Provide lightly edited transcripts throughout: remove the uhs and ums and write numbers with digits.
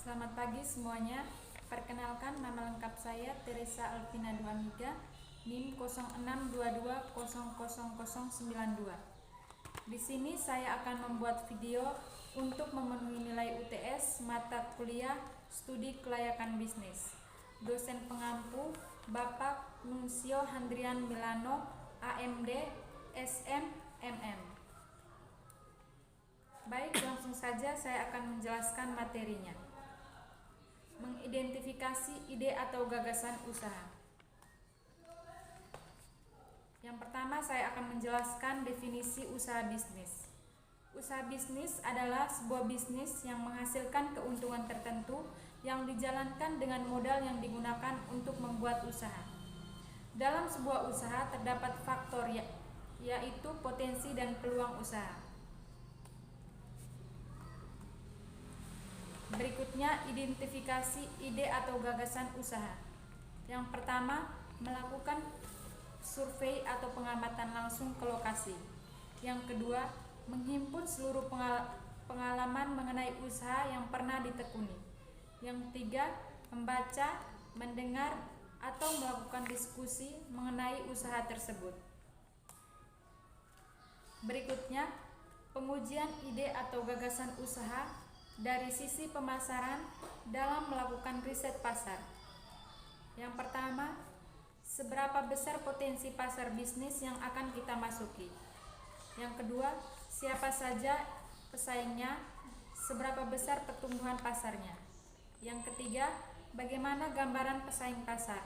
Selamat pagi semuanya. Perkenalkan, nama lengkap saya Teresa Alvina Duhamiga, NIM 0622000092. Di sini saya akan membuat video untuk memenuhi nilai UTS mata kuliah Studi Kelayakan Bisnis. Dosen pengampu Bapak Nuncio Handrian Milano, AMD, SM, MM. Baik, langsung saja saya akan menjelaskan materinya. Mengidentifikasi ide atau gagasan usaha. Yang pertama, saya akan menjelaskan definisi usaha bisnis. Usaha bisnis adalah sebuah bisnis yang menghasilkan keuntungan tertentu yang dijalankan dengan modal yang digunakan untuk membuat usaha. Dalam sebuah usaha terdapat faktor yaitu potensi dan peluang usaha. Berikutnya, identifikasi ide atau gagasan usaha. Yang pertama, melakukan survei atau pengamatan langsung ke lokasi. Yang kedua, menghimpun seluruh pengalaman mengenai usaha yang pernah ditekuni. Yang ketiga, membaca, mendengar, atau melakukan diskusi mengenai usaha tersebut. Berikutnya, pengujian ide atau gagasan usaha dari sisi pemasaran dalam melakukan riset pasar. Yang pertama, seberapa besar potensi pasar bisnis yang akan kita masuki. Yang kedua, siapa saja pesaingnya, seberapa besar pertumbuhan pasarnya. Yang ketiga, bagaimana gambaran pesaing pasar.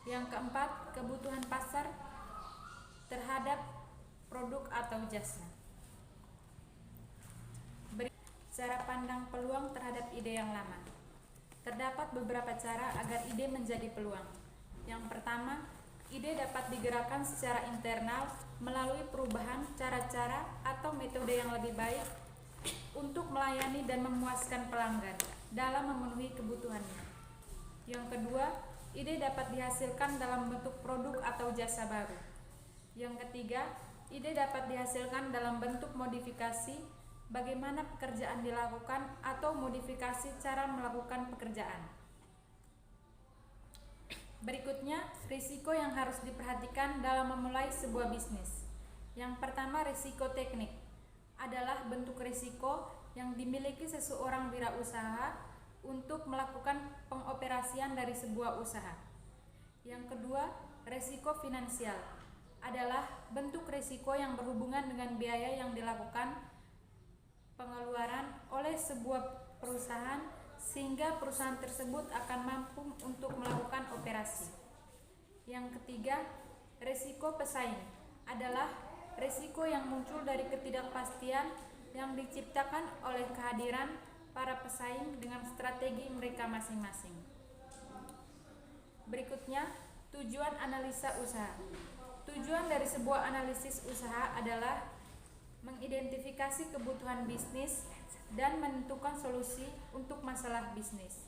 Yang keempat, kebutuhan pasar terhadap produk atau jasa. Cara pandang peluang terhadap ide yang lama. Terdapat beberapa cara agar ide menjadi peluang. Yang pertama, ide dapat digerakkan secara internal melalui perubahan cara-cara atau metode yang lebih baik untuk melayani dan memuaskan pelanggan dalam memenuhi kebutuhannya. Yang kedua, ide dapat dihasilkan dalam bentuk produk atau jasa baru. Yang ketiga, ide dapat dihasilkan dalam bentuk modifikasi bagaimana pekerjaan dilakukan atau modifikasi cara melakukan pekerjaan. Berikutnya, risiko yang harus diperhatikan dalam memulai sebuah bisnis. Yang pertama, risiko teknik adalah bentuk risiko yang dimiliki seseorang wirausaha untuk melakukan pengoperasian dari sebuah usaha. Yang kedua, risiko finansial adalah bentuk risiko yang berhubungan dengan biaya yang dilakukan pengeluaran oleh sebuah perusahaan sehingga perusahaan tersebut akan mampu untuk melakukan operasi. Yang ketiga, risiko pesaing adalah risiko yang muncul dari ketidakpastian yang diciptakan oleh kehadiran para pesaing dengan strategi mereka masing-masing. Berikutnya, tujuan analisa usaha. Tujuan dari sebuah analisis usaha adalah mengidentifikasi kebutuhan bisnis dan menentukan solusi untuk masalah bisnis.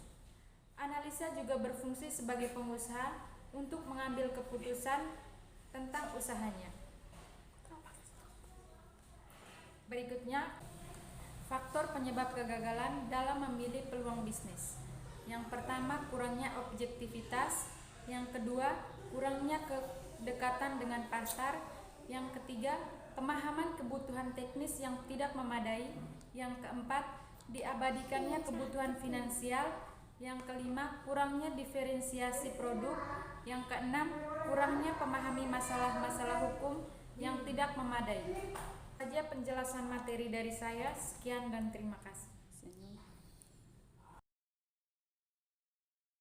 Analisa juga berfungsi sebagai pengusaha untuk mengambil keputusan tentang usahanya. Berikutnya, faktor penyebab kegagalan dalam memilih peluang bisnis. Yang pertama, kurangnya objektivitas. Yang kedua, kurangnya kedekatan dengan pasar. Yang ketiga, pemahaman kebutuhan teknis yang tidak memadai. Yang keempat, diabadikannya kebutuhan finansial. Yang kelima, kurangnya diferensiasi produk. Yang keenam, kurangnya memahami masalah-masalah hukum yang tidak memadai. Saja penjelasan materi dari saya. Sekian dan terima kasih.